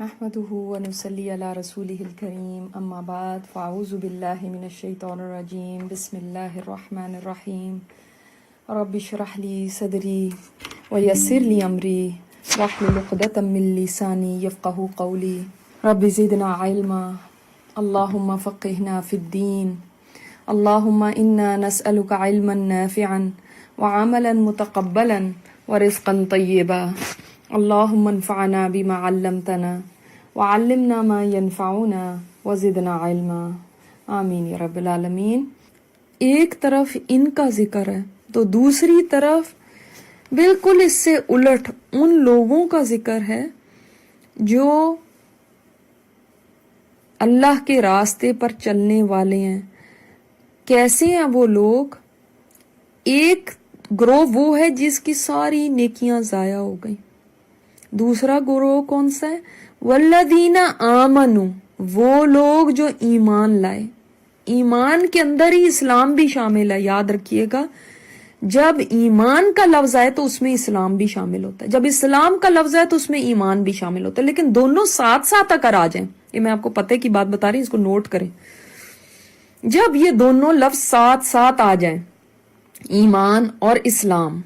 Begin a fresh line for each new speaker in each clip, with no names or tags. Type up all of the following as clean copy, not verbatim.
نحمده ونصلي على رسوله الكريم اما بعد فاعوذ بالله من الشيطان الرجيم بسم الله الرحمن الرحيم رب اشرح لي صدري ويسر لي امري واحلل عقدة من لساني يفقهوا قولي رب زدنا علما اللهم فقهنا في الدين اللهم انا نسألك علما نافعا وعملا متقبلا ورزقا طيبا اللهم انفعنا بما علمتنا وعلمنا ما ينفعنا وزدنا علما آمین یا رب العالمین۔ ایک طرف ان کا ذکر ہے تو دوسری طرف بالکل اس سے الٹ ان لوگوں کا ذکر ہے جو اللہ کے راستے پر چلنے والے ہیں۔ کیسے ہیں وہ لوگ؟ ایک گروہ وہ ہے جس کی ساری نیکیاں ضائع ہو گئیں۔ دوسرا گروہ کون سا ہے؟ والذین آمنوا، وہ لوگ جو ایمان لائے۔ ایمان کے اندر ہی اسلام بھی شامل ہے، یاد رکھیے گا۔ جب ایمان کا لفظ آئے تو اس میں اسلام بھی شامل ہوتا ہے، جب اسلام کا لفظ آئے تو اس میں ایمان بھی شامل ہوتا ہے، لیکن دونوں ساتھ ساتھ اگر آ جائیں، یہ میں آپ کو پتہ کی بات بتا رہی ہوں، اس کو نوٹ کریں۔ جب یہ دونوں لفظ ساتھ ساتھ آ جائیں، ایمان اور اسلام،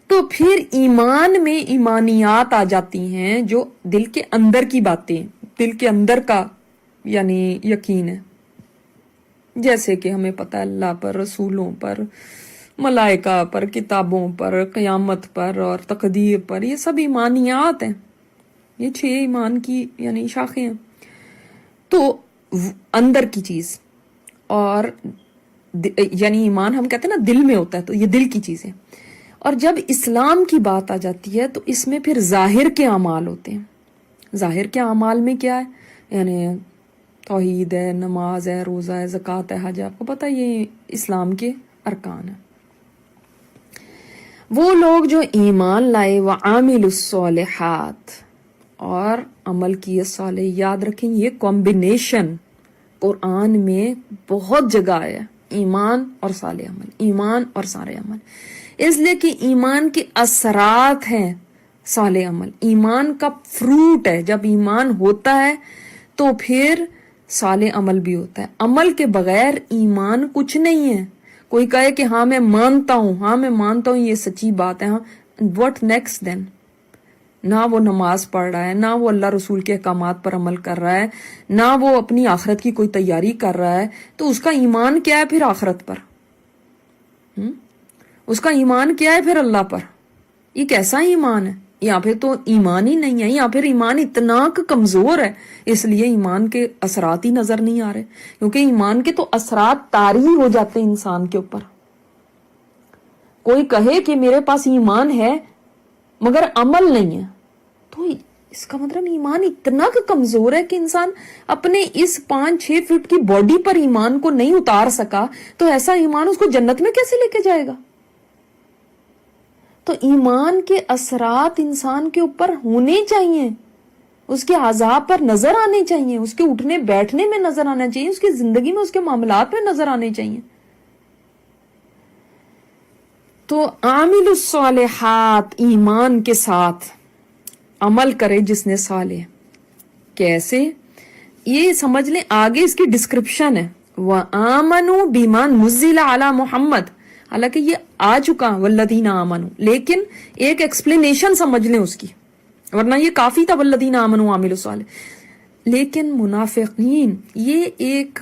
تو پھر ایمان میں ایمانیات آ جاتی ہیں جو دل کے اندر کی باتیں، دل کے اندر کا یعنی یقین ہے۔ جیسے کہ ہمیں پتہ ہے اللہ پر، رسولوں پر، ملائکہ پر، کتابوں پر، قیامت پر اور تقدیر پر، یہ سب ایمانیات ہیں۔ یہ 6 ایمان کی یعنی شاخیں ہیں۔ تو اندر کی چیز، اور یعنی ایمان ہم کہتے ہیں نا دل میں ہوتا ہے، تو یہ دل کی چیز ہے۔ اور جب اسلام کی بات آ جاتی ہے تو اس میں پھر ظاہر کے اعمال ہوتے ہیں۔ ظاہر کے اعمال میں کیا ہے؟ یعنی توحید ہے، نماز ہے، روزہ ہے، زکوٰۃ ہے، حج ہے، آپ کو پتہ ہے یہ اسلام کے ارکان ہیں۔ وہ لوگ جو ایمان لائے وعاملوا الصالحات، اور عمل کیے صالح۔ یاد رکھیں یہ کمبینیشن قرآن میں بہت جگہ ہے، ایمان اور صالح عمل، ایمان اور صالح عمل، اس لیے کہ ایمان کے اثرات ہیں صالح عمل، ایمان کا فروٹ ہے۔ جب ایمان ہوتا ہے تو پھر صالح عمل بھی ہوتا ہے۔ عمل کے بغیر ایمان کچھ نہیں ہے۔ کوئی کہے کہ ہاں میں مانتا ہوں، ہاں میں مانتا ہوں، یہ سچی بات ہے، ہاں، what next then؟ نہ وہ نماز پڑھ رہا ہے، نہ وہ اللہ رسول کے احکامات پر عمل کر رہا ہے، نہ وہ اپنی آخرت کی کوئی تیاری کر رہا ہے، تو اس کا ایمان کیا ہے پھر آخرت پر؟ اس کا ایمان کیا ہے پھر اللہ پر؟ یہ کیسا ایمان ہے؟ یہاں پھر تو ایمان ہی نہیں ہے، یہاں پھر ایمان اتنا کمزور ہے، اس لیے ایمان کے اثرات ہی نظر نہیں آ رہے، کیونکہ ایمان کے تو اثرات طاری ہو جاتے ہیں انسان کے اوپر۔ کوئی کہے کہ میرے پاس ایمان ہے مگر عمل نہیں ہے، تو اس کا مطلب ایمان اتنا کمزور ہے کہ انسان اپنے اس 5-6 فٹ کی باڈی پر ایمان کو نہیں اتار سکا، تو ایسا ایمان اس کو جنت میں کیسے لے کے جائے گا؟ تو ایمان کے اثرات انسان کے اوپر ہونے چاہیے، اس کے عذاب پر نظر آنے چاہیے، اس کے اٹھنے بیٹھنے میں نظر آنا چاہیے، اس کی زندگی میں، اس کے معاملات میں نظر آنے چاہیے۔ تو عامل الصالحات، ایمان کے ساتھ عمل کرے جس نے صالح۔ کیسے؟ یہ سمجھ لیں، آگے اس کی ڈسکرپشن ہے، وَآمَنُوا بِمَا نُزِّلَ عَلَى محمد، حالانکہ یہ آ چکا والذین آمنوا، لیکن ایک ایکسپلینیشن سمجھ لیں اس کی، ورنہ یہ کافی تھا والذین آمنوا وعملوا الصالحات۔ لیکن منافقین یہ ایک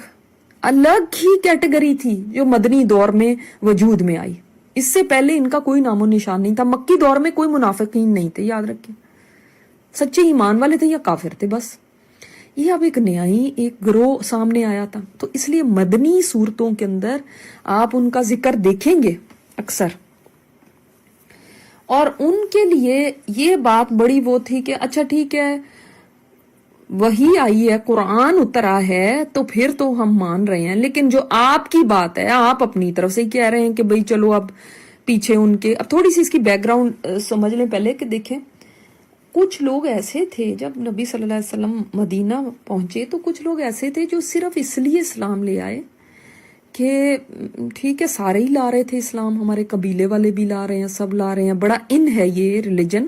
الگ ہی کیٹیگری تھی جو مدنی دور میں وجود میں آئی۔ اس سے پہلے ان کا کوئی نام و نشان نہیں تھا، مکی دور میں کوئی منافقین نہیں تھے، یاد رکھیں، سچے ایمان والے تھے یا کافر تھے بس۔ یہ اب ایک نیا ہی ایک گروہ سامنے آیا تھا، تو اس لیے مدنی صورتوں کے اندر آپ ان کا ذکر دیکھیں گے اکثر، اور ان کے لیے یہ بات بڑی وہ تھی کہ اچھا ٹھیک ہے، وہی آئی ہے، قرآن اترا ہے، تو پھر تو ہم مان رہے ہیں، لیکن جو آپ کی بات ہے آپ اپنی طرف سے کہہ رہے ہیں کہ بھئی چلو اب پیچھے ان کے، اب تھوڑی سی اس کی بیک گراؤنڈ سمجھ لیں پہلے کہ دیکھیں، کچھ لوگ ایسے تھے جب نبی صلی اللہ علیہ وسلم مدینہ پہنچے، تو کچھ لوگ ایسے تھے جو صرف اس لیے اسلام لے آئے کہ ٹھیک ہے سارے ہی لا رہے تھے اسلام، ہمارے قبیلے والے بھی لا رہے ہیں، سب لا رہے ہیں، بڑا ان ہے یہ ریلیجن،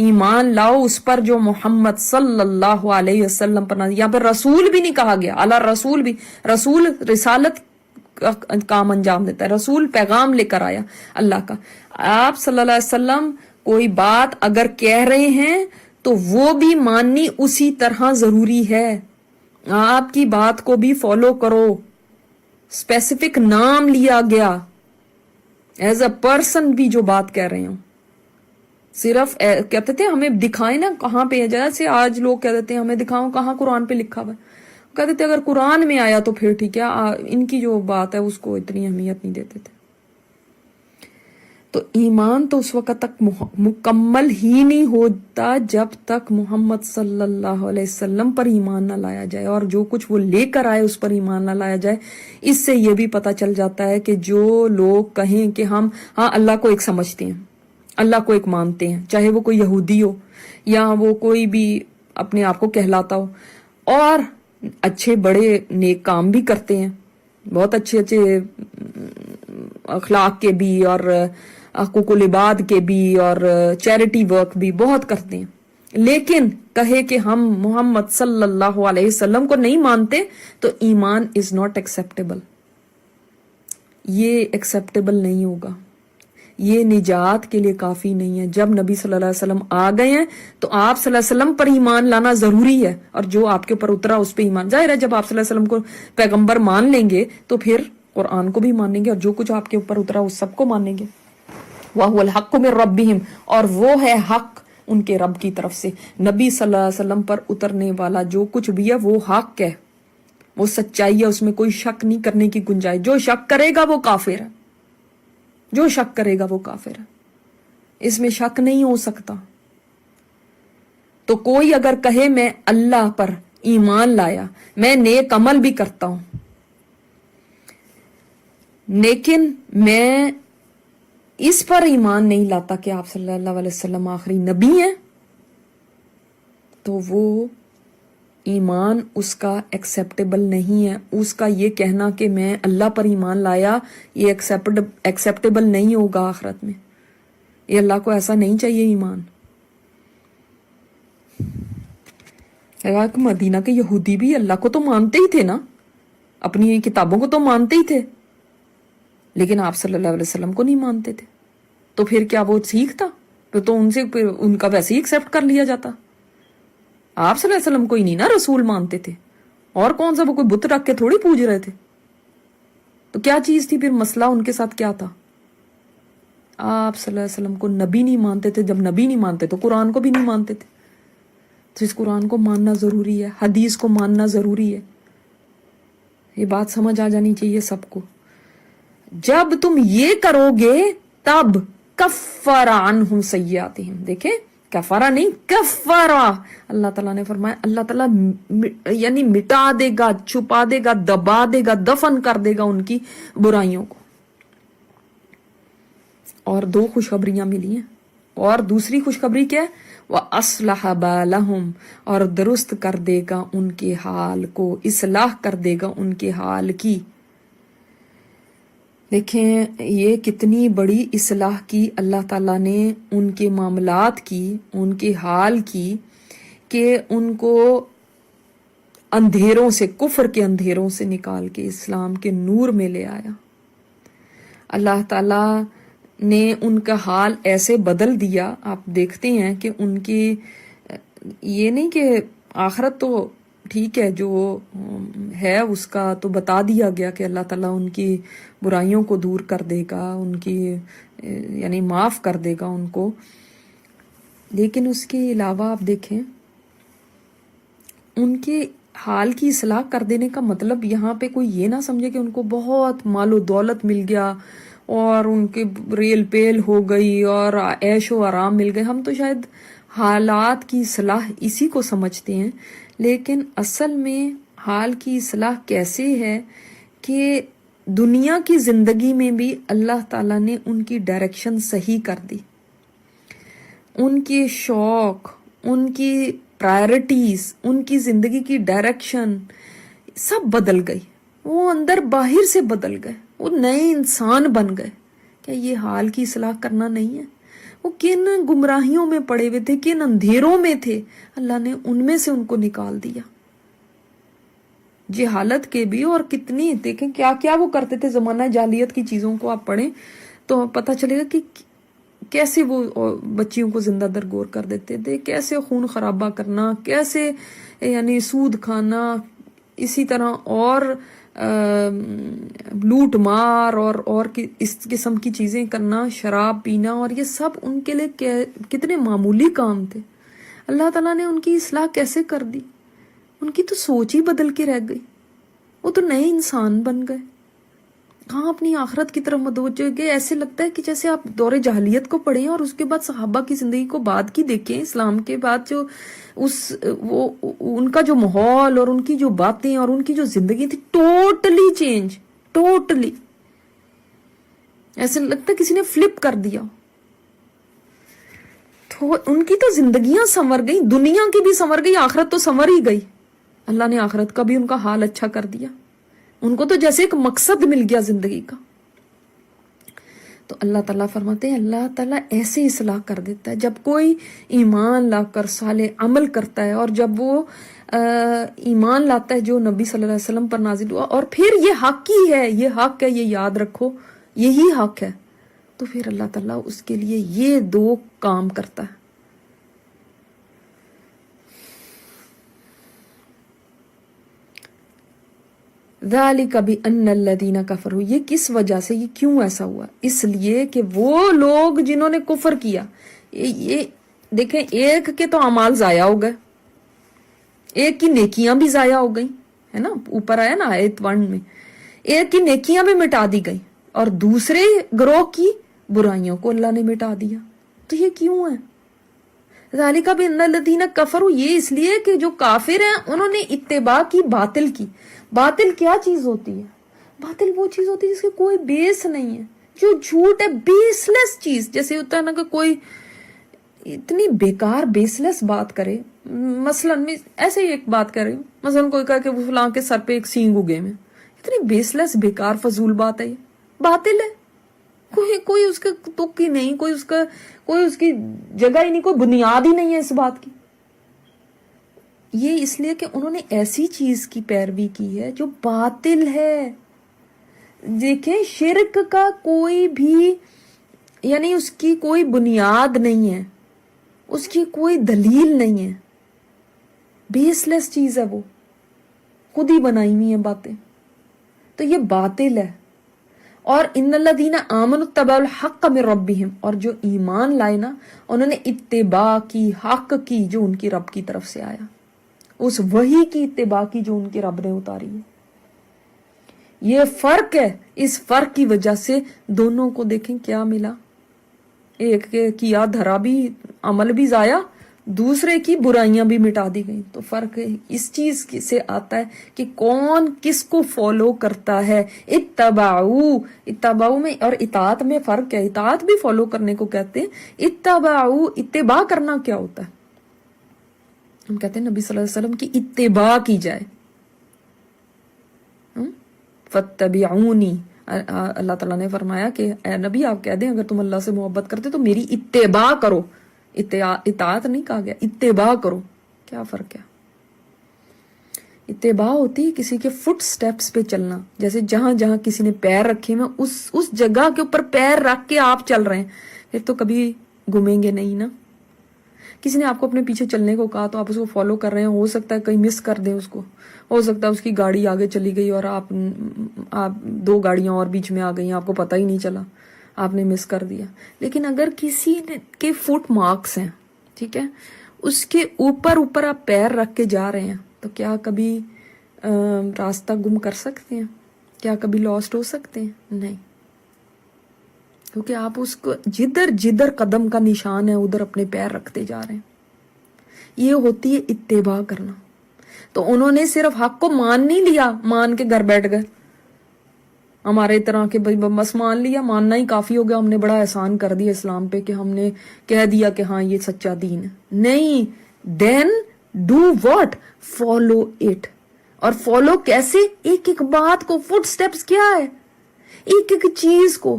ایمان لاؤ اس پر جو محمد صلی اللہ علیہ وسلم پر نازل. یہاں پر رسول بھی نہیں کہا گیا، اعلیٰ رسول بھی. رسول رسالت کا کام انجام دیتا ہے، رسول پیغام لے کر آیا اللہ کا. آپ صلی اللہ علیہ وسلم کوئی بات اگر کہہ رہے ہیں تو وہ بھی ماننی اسی طرح ضروری ہے. آپ کی بات کو بھی فالو کرو. اسپیسیفک نام لیا گیا ایز اے پرسن بھی جو بات کہہ رہے ہوں. صرف کہتے تھے ہمیں دکھائیں نا کہاں پہ ہے، جیسے آج لوگ کہہ دیتے ہیں ہمیں دکھاؤ کہاں قرآن پہ لکھا ہوا ہے. کہتے تھے اگر قرآن میں آیا تو پھر ٹھیک ہے، ان کی جو بات ہے اس کو اتنی اہمیت نہیں دیتے تھے. تو ایمان تو اس وقت تک مکمل ہی نہیں ہوتا جب تک محمد صلی اللہ علیہ وسلم پر ایمان نہ لایا جائے، اور جو کچھ وہ لے کر آئے اس پر ایمان نہ لایا جائے. اس سے یہ بھی پتہ چل جاتا ہے کہ جو لوگ کہیں کہ ہم اللہ کو ایک سمجھتے ہیں، اللہ کو ایک مانتے ہیں، چاہے وہ کوئی یہودی ہو یا وہ کوئی بھی اپنے آپ کو کہلاتا ہو، اور اچھے بڑے نیک کام بھی کرتے ہیں، بہت اچھے اخلاق کے بھی اور حقوق العباد کے بھی اور چیریٹی ورک بھی بہت کرتے ہیں، لیکن کہے کہ ہم محمد صلی اللہ علیہ وسلم کو نہیں مانتے تو ایمان از ناٹ ایکسیپٹیبل. یہ ایکسیپٹیبل نہیں ہوگا، یہ نجات کے لیے کافی نہیں ہے. جب نبی صلی اللہ علیہ وسلم آ گئے ہیں تو آپ صلی اللہ علیہ وسلم پر ایمان لانا ضروری ہے، اور جو آپ کے اوپر اترا اس پہ ایمان. ظاہر ہے جب آپ صلی اللہ علیہ وسلم کو پیغمبر مان لیں گے تو پھر قرآن کو بھی مانیں گے، اور جو کچھ آپ کے اوپر اترا اس سب کو مانیں گے. وَهُوَ الْحَقُّ مِن رَبِّهِمْ، اور وہ ہے حق ان کے رب کی طرف سے. نبی صلی اللہ علیہ وسلم پر اترنے والا جو کچھ بھی ہے وہ حق ہے، وہ سچائی ہے، اس میں کوئی شک نہیں کرنے کی گنجائش. جو شک کرے گا وہ کافر ہے، جو شک کرے گا وہ کافر ہے، اس میں شک نہیں ہو سکتا. تو کوئی اگر کہے میں اللہ پر ایمان لایا، میں نیک عمل بھی کرتا ہوں، لیکن میں اس پر ایمان نہیں لاتا کہ آپ صلی اللہ علیہ وسلم آخری نبی ہیں، تو وہ ایمان اس کا ایکسیپٹیبل نہیں ہے. اس کا یہ کہنا کہ میں اللہ پر ایمان لایا یہ ایکسیپٹیبل نہیں ہوگا آخرت میں. یہ اللہ کو ایسا نہیں چاہیے ایمان. مدینہ کے یہودی بھی اللہ کو تو مانتے ہی تھے نا، اپنی کتابوں کو تو مانتے ہی تھے، لیکن آپ صلی اللہ علیہ وسلم کو نہیں مانتے تھے. تو پھر کیا وہ سیکھ تھا؟ تو ان سے ان کا ویسے ہی ایکسیپٹ کر لیا جاتا. آپ صلی اللہ علیہ وسلم کو ہی نہیں نا رسول مانتے تھے، اور کون سا وہ کوئی بت رکھ کے تھوڑی پوج رہے تھے. تو کیا چیز تھی پھر؟ مسئلہ ان کے ساتھ کیا تھا؟ آپ صلی اللہ علیہ وسلم کو نبی نہیں مانتے تھے. جب نبی نہیں مانتے تو قرآن کو بھی نہیں مانتے تھے. تو اس قرآن کو ماننا ضروری ہے، حدیث کو ماننا ضروری ہے. یہ بات سمجھ آ جانی چاہیے سب کو. جب تم یہ کرو گے تب کفر عنہم سیئاتہم. دیکھیں کفارہ نہیں، کفارہ. اللہ تعالیٰ نے فرمایا اللہ تعالیٰ یعنی مٹا دے گا، چھپا دے گا، دبا دے گا، دفن کر دے گا ان کی برائیوں کو. اور دو خوشخبریاں ملی ہیں. اور دوسری خوشخبری کیا ہے؟ وَأَصْلَحَ بَالَهُمْ، اور درست کر دے گا ان کے حال کو، اصلاح کر دے گا ان کے حال کی. دیکھیں یہ کتنی بڑی اصلاح کی اللہ تعالیٰ نے ان کے معاملات کی، ان کے حال کی، کہ ان کو اندھیروں سے، کفر کے اندھیروں سے نکال کے اسلام کے نور میں لے آیا. اللہ تعالیٰ نے ان کا حال ایسے بدل دیا. آپ دیکھتے ہیں کہ ان کی یہ نہیں کہ آخرت تو ٹھیک ہے جو ہے اس کا تو بتا دیا گیا کہ اللہ تعالیٰ ان کی برائیوں کو دور کر دے گا، ان کی یعنی معاف کر دے گا ان کو. لیکن اس کے علاوہ آپ دیکھیں ان کے حال کی اصلاح کر دینے کا مطلب یہاں پہ کوئی یہ نہ سمجھے کہ ان کو بہت مال و دولت مل گیا اور ان کے ریل پیل ہو گئی اور عیش و آرام مل گئے. ہم تو شاید حالات کی اصلاح اسی کو سمجھتے ہیں، لیکن اصل میں حال کی اصلاح کیسے ہے کہ دنیا کی زندگی میں بھی اللہ تعالیٰ نے ان کی ڈائریکشن صحیح کر دی. ان کے شوق، ان کی پرائرٹیز، ان کی زندگی کی ڈائریکشن سب بدل گئی. وہ اندر باہر سے بدل گئے، وہ نئے انسان بن گئے. کیا یہ حال کی اصلاح کرنا نہیں ہے؟ وہ کن گمراہیوں میں پڑے ہوئے تھے, کن اندھیروں میں تھے, اللہ نے ان میں سے ان کو نکال دیا. جہالت کے بھی, اور کتنی دیکھیں کیا کیا وہ کرتے تھے زمانہ جاہلیت کی چیزوں کو آپ پڑھیں تو پتہ چلے گا کہ کیسے وہ بچیوں کو زندہ درگور کر دیتے تھے, کیسے خون خرابہ کرنا, کیسے یعنی سود کھانا, اسی طرح اور لوٹ مار اور اس قسم کی چیزیں کرنا, شراب پینا, اور یہ سب ان کے لیے کتنے معمولی کام تھے. اللہ تعالیٰ نے ان کی اصلاح کیسے کر دی, ان کی تو سوچ ہی بدل کے رہ گئی, وہ تو نئے انسان بن گئے. کہاں اپنی آخرت کی طرف متوجہ گئے. ایسے لگتا ہے کہ جیسے آپ دور جاہلیت کو پڑھیں اور اس کے بعد صحابہ کی زندگی کو بعد کی دیکھیں, اسلام کے بعد جو ان کا جو ماحول اور ان کی جو باتیں اور ان کی جو زندگی تھی, ٹوٹلی چینج, ٹوٹلی ایسے لگتا ہے کسی نے فلپ کر دیا. تو ان کی تو زندگیاں سنور گئی, دنیا کی بھی سنور گئی, آخرت تو سنور ہی گئی. اللہ نے آخرت کا بھی ان کا حال اچھا کر دیا, ان کو تو جیسے ایک مقصد مل گیا زندگی کا. تو اللہ تعالیٰ فرماتے ہیں اللہ تعالیٰ ایسے اصلاح کر دیتا ہے جب کوئی ایمان لا کر صالح عمل کرتا ہے, اور جب وہ ایمان لاتا ہے جو نبی صلی اللہ علیہ وسلم پر نازل ہوا, اور پھر یہ حق ہی ہے, یہ حق ہے, یہ یاد رکھو یہی حق ہے, تو پھر اللہ تعالیٰ اس کے لیے یہ دو کام کرتا ہے. ذالک بأن الذین کفروا, یہ کس وجہ سے, یہ کیوں ایسا ہوا, اس لیے کہ وہ لوگ جنہوں نے کفر کیا, یہ دیکھیں ایک کے تو اعمال ضائع ہو گئے, ایک کی نیکیاں بھی ضائع ہو گئیں, ہے نا, اوپر آیا نا آیت 1 میں, ایک کی نیکیاں بھی مٹا دی گئی, اور دوسرے گروہ کی برائیوں کو اللہ نے مٹا دیا. تو یہ کیوں ہے؟ ذالک بأن الذین کفروا, یہ اس لیے کہ جو کافر ہیں انہوں نے اتباع کی باطل کی. باطل کیا چیز ہوتی ہے؟ باطل وہ چیز ہوتی ہے جس کے کوئی بیس نہیں ہے, جو جھوٹ ہے, بیس لیس چیز. جیسے ہوتا ہے نا کہ کوئی اتنی بیکار بیس لیس بات کرے, مثلا میں ایسے ہی ایک بات کر رہی ہوں, مثلا کوئی کہا کہ فلاں کے سر پہ ایک سینگ اگے میں, اتنی بیس لیس بیکار فضول بات ہے, یہ باطل ہے. کوئی اس کا تک ہی نہیں, کوئی اس کی جگہ ہی نہیں, کوئی بنیاد ہی نہیں ہے اس بات کی. یہ اس لیے کہ انہوں نے ایسی چیز کی پیروی کی ہے جو باطل ہے. دیکھیں شرک کا کوئی بھی یعنی اس کی کوئی بنیاد نہیں ہے, اس کی کوئی دلیل نہیں ہے, بیس لیس چیز ہے, وہ خود ہی بنائی ہوئی ہیں باتیں, تو یہ باطل ہے. اور ان الذین آمنوا اتبعوا الحق من ربہم, اور جو ایمان لائے نا انہوں نے اتباع کی, حق کی جو ان کی رب کی طرف سے آیا, اس وحی کی اتباع کی جو ان کے رب نے اتاری ہے. یہ فرق ہے, اس فرق کی وجہ سے دونوں کو دیکھیں کیا ملا, ایک کے کیا دھرا بھی, عمل بھی ضائع, دوسرے کی برائیاں بھی مٹا دی گئیں. تو فرق اس چیز سے آتا ہے کہ کون کس کو فالو کرتا ہے. اتباؤ میں اور اطاعت میں فرق ہے, اطاعت بھی فالو کرنے کو کہتے ہیں, اتباع کرنا کیا ہوتا ہے؟ ہم کہتے ہیں نبی صلی اللہ علیہ وسلم کی اتباع کی جائے. فاتبعونی, اللہ تعالیٰ نے فرمایا کہ اے نبی آپ کہہ دیں اگر تم اللہ سے محبت کرتے تو میری اتباع کرو. اطاعت نہیں کہا گیا, اتباع کرو. کیا فرق ہے؟ اتباع ہوتی ہے کسی کے فٹ سٹیپس پہ چلنا, جیسے جہاں جہاں کسی نے پیر رکھے میں اس جگہ کے اوپر پیر رکھ کے آپ چل رہے ہیں, پھر تو کبھی گھومیں گے نہیں نا. کسی نے آپ کو اپنے پیچھے چلنے کو کہا تو آپ اس کو فالو کر رہے ہیں, ہو سکتا ہے کہیں مس کر دیں اس کو, ہو سکتا ہے اس کی گاڑی آگے چلی گئی اور آپ 2 گاڑیاں اور بیچ میں آ گئی, آپ کو پتہ ہی نہیں چلا, آپ نے مس کر دیا. لیکن اگر کسی کے فٹ مارکس ہیں, ٹھیک ہے, اس کے اوپر آپ پیر رکھ کے جا رہے ہیں, تو کیا کبھی راستہ گم کر سکتے ہیں؟ کیا کبھی لاسٹ ہو سکتے ہیں؟ نہیں, کیونکہ آپ اس کو جدھر قدم کا نشان ہے ادھر اپنے پیر رکھتے جا رہے ہیں. یہ ہوتی ہے اتباع کرنا. تو انہوں نے صرف حق کو مان نہیں لیا, مان کے گھر بیٹھ گئے ہمارے طرح کے, بس مان لیا, ماننا ہی کافی ہو گیا, ہم نے بڑا احسان کر دیا اسلام پہ کہ ہم نے کہہ دیا کہ ہاں یہ سچا دین ہے. نہیں, دین ڈو واٹ, فالو اٹ. اور فالو کیسے؟ ایک ایک بات کو, فٹ سٹیپس کیا ہے, ایک ایک چیز کو.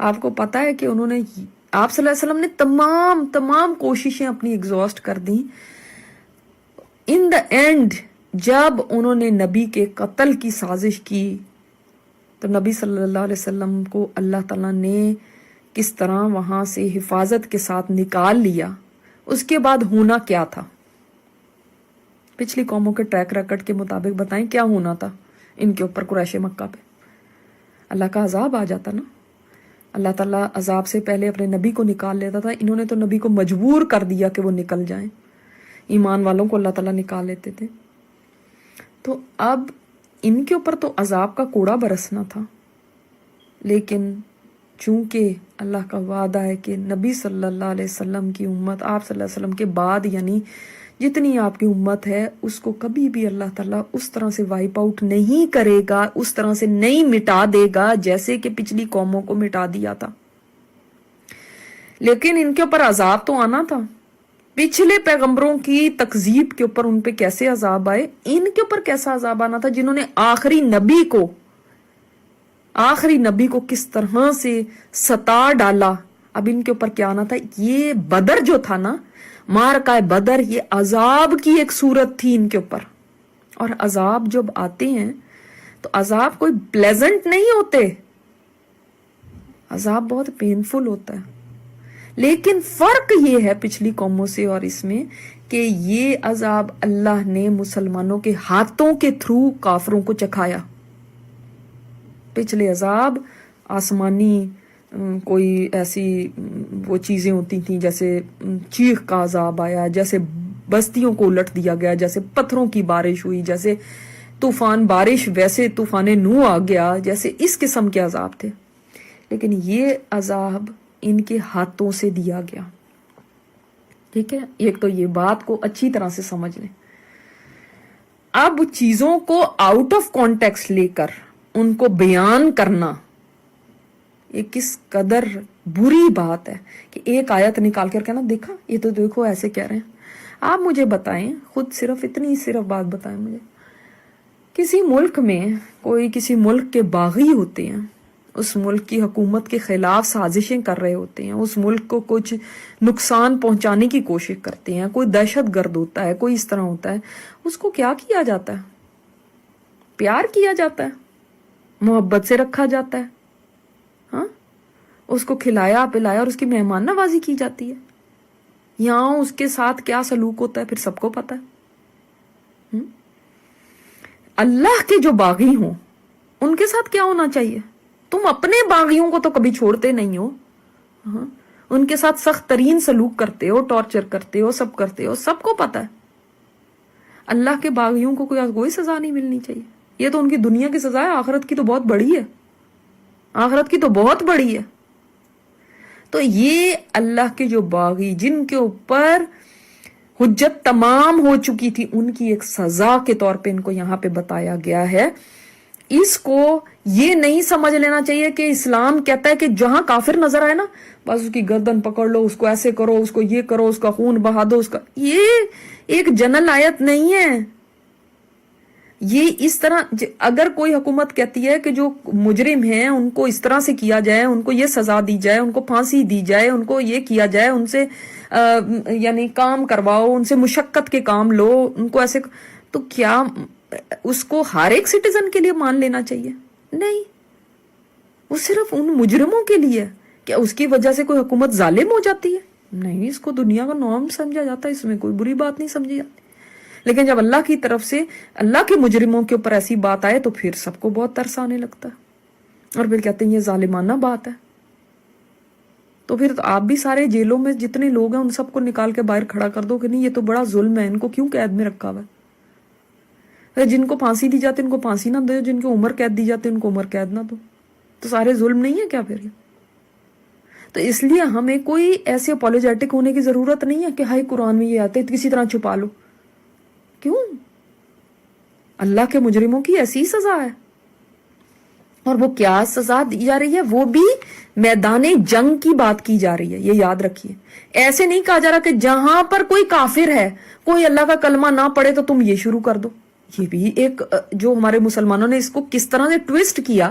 آپ کو پتا ہے کہ انہوں نے آپ صلی اللہ علیہ وسلم نے تمام کوششیں اپنی ایگزاسٹ کر دی. ان دا اینڈ جب انہوں نے نبی کے قتل کی سازش کی تو نبی صلی اللہ علیہ وسلم کو اللہ تعالیٰ نے کس طرح وہاں سے حفاظت کے ساتھ نکال لیا. اس کے بعد ہونا کیا تھا؟ پچھلی قوموں کے ٹریک ریکارڈ کے مطابق بتائیں کیا ہونا تھا ان کے اوپر قریش مکہ پہ؟ اللہ کا عذاب آ جاتا نا. اللہ تعالیٰ عذاب سے پہلے اپنے نبی کو نکال لیتا تھا. انہوں نے تو نبی کو مجبور کر دیا کہ وہ نکل جائیں. ایمان والوں کو اللہ تعالیٰ نکال لیتے تھے. تو اب ان کے اوپر تو عذاب کا کوڑا برسنا تھا، لیکن چونکہ اللہ کا وعدہ ہے کہ نبی صلی اللہ علیہ وسلم کی امت، آپ صلی اللہ علیہ وسلم کے بعد یعنی جتنی آپ کی امت ہے، اس کو کبھی بھی اللہ تعالیٰ اس طرح سے وائپ آؤٹ نہیں کرے گا، اس طرح سے نہیں مٹا دے گا جیسے کہ پچھلی قوموں کو مٹا دیا تھا. لیکن ان کے اوپر عذاب تو آنا تھا. پچھلے پیغمبروں کی تکذیب کے اوپر ان پہ کیسے عذاب آئے، ان کے اوپر کیسا عذاب آنا تھا جنہوں نے آخری نبی کو کس طرح سے ستا ڈالا. اب ان کے اوپر کیا آنا تھا؟ یہ بدر جو تھا نا، معرکہ بدر، یہ عذاب کی ایک صورت تھی ان کے اوپر. اور عذاب جب آتے ہیں تو عذاب کوئی پلیزنٹ نہیں ہوتے، عذاب بہت پینفل ہوتا ہے. لیکن فرق یہ ہے پچھلی قوموں سے اور اس میں کہ یہ عذاب اللہ نے مسلمانوں کے ہاتھوں کے تھرو کافروں کو چکھایا. پچھلے عذاب آسمانی کوئی ایسی وہ چیزیں ہوتی تھیں، جیسے چیخ کا عذاب آیا، جیسے بستیوں کو الٹ دیا گیا، جیسے پتھروں کی بارش ہوئی، جیسے طوفان بارش، ویسے طوفان نوح آ گیا، جیسے اس قسم کے عذاب تھے. لیکن یہ عذاب ان کے ہاتھوں سے دیا گیا. ٹھیک ہے، ایک تو یہ بات کو اچھی طرح سے سمجھ لیں. اب چیزوں کو آؤٹ آف کانٹیکسٹ لے کر ان کو بیان کرنا یہ کس قدر بری بات ہے کہ ایک آیت نکال کر کہنا دیکھا یہ تو دیکھو ایسے کہہ رہے ہیں. آپ مجھے بتائیں، خود صرف بات بتائیں مجھے، کسی ملک میں کسی ملک کے باغی ہوتے ہیں، اس ملک کی حکومت کے خلاف سازشیں کر رہے ہوتے ہیں، اس ملک کو کچھ نقصان پہنچانے کی کوشش کرتے ہیں، کوئی دہشت گرد ہوتا ہے، کوئی اس طرح ہوتا ہے، اس کو کیا کیا جاتا ہے؟ پیار کیا جاتا ہے، محبت سے رکھا جاتا ہے، ہاں، اس کو کھلایا پلایا اور اس کی مہمان نوازی کی جاتی ہے. یہاں اس کے ساتھ کیا سلوک ہوتا ہے پھر سب کو پتا ہے. اللہ کے جو باغی ہوں ان کے ساتھ کیا ہونا چاہیے؟ تم اپنے باغیوں کو تو کبھی چھوڑتے نہیں ہو، ہاں، ان کے ساتھ سخت ترین سلوک کرتے ہو، ٹارچر کرتے ہو، سب کرتے ہو، سب کو پتا ہے. اللہ کے باغیوں کو کوئی سزا نہیں ملنی چاہیے. یہ تو ان کی دنیا کی سزا ہے، آخرت کی تو بہت بڑی ہے، آخرت کی تو بہت بڑی ہے. تو یہ اللہ کے جو باغی جن کے اوپر حجت تمام ہو چکی تھی، ان کی ایک سزا کے طور پہ ان کو یہاں پہ بتایا گیا ہے. اس کو یہ نہیں سمجھ لینا چاہیے کہ اسلام کہتا ہے کہ جہاں کافر نظر آئے نا بس اس کی گردن پکڑ لو، اس کو ایسے کرو، اس کو یہ کرو، اس کا خون بہا دو، اس کا. یہ ایک جنرل آیت نہیں ہے. یہ اس طرح اگر کوئی حکومت کہتی ہے کہ جو مجرم ہیں ان کو اس طرح سے کیا جائے، ان کو یہ سزا دی جائے، ان کو پھانسی دی جائے، ان کو یہ کیا جائے، ان سے یعنی کام کرواؤ، ان سے مشقت کے کام لو، ان کو ایسے، تو کیا اس کو ہر ایک سٹیزن کے لیے مان لینا چاہیے؟ نہیں، وہ صرف ان مجرموں کے لیے. کیا اس کی وجہ سے کوئی حکومت ظالم ہو جاتی ہے؟ نہیں، اس کو دنیا کا نارم سمجھا جاتا ہے، اس میں کوئی بری بات نہیں سمجھی جاتی. لیکن جب اللہ کی طرف سے اللہ کے مجرموں کے اوپر ایسی بات آئے تو پھر سب کو بہت ترس آنے لگتا ہے اور پھر کہتے ہیں یہ ظالمانہ بات ہے. تو پھر تو آپ بھی سارے جیلوں میں جتنے لوگ ہیں ان سب کو نکال کے باہر کھڑا کر دو کہ نہیں یہ تو بڑا ظلم ہے، ان کو کیوں قید میں رکھا ہوا ہے. جن کو پھانسی دی جاتی ان کو پھانسی نہ دو، جن کو عمر قید دی جاتی ان کو عمر قید نہ دو. تو سارے ظلم نہیں ہے کیا پھر؟ تو اس لیے ہمیں کوئی ایسے اپولوجیٹک ہونے کی ضرورت نہیں ہے کہ ہائی قرآن میں یہ آتے کسی طرح چھپا لو. کیوں؟ اللہ کے مجرموں کی ایسی سزا ہے. اور وہ کیا سزا دی جا رہی ہے؟ وہ بھی میدان جنگ کی بات کی جا رہی ہے، یہ یاد رکھیے. ایسے نہیں کہا جا رہا کہ جہاں پر کوئی کافر ہے، کوئی اللہ کا کلمہ نہ پڑھے تو تم یہ شروع کر دو. یہ بھی ایک جو ہمارے مسلمانوں نے اس کو کس طرح سے ٹویسٹ کیا